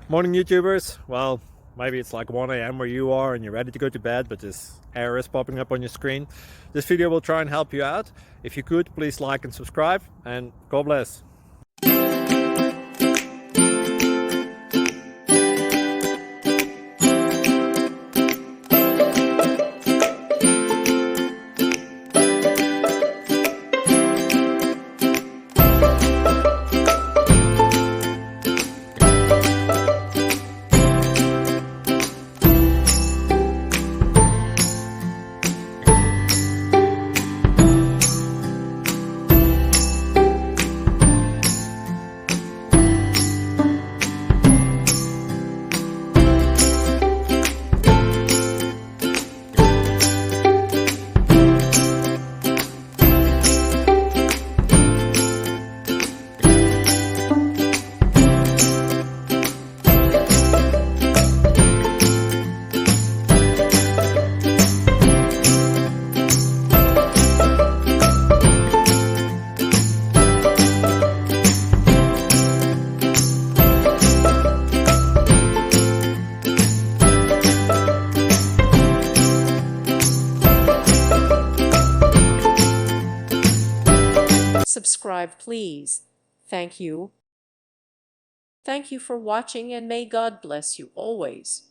Morning YouTubers. Well, maybe it's like 1 a.m. where you are and you're ready to go to bed, but this error is popping up on your screen. This video will try and help you out. If you could, please like and subscribe, and God bless. Subscribe, please. Thank you. Thank you for watching, and may God bless you always.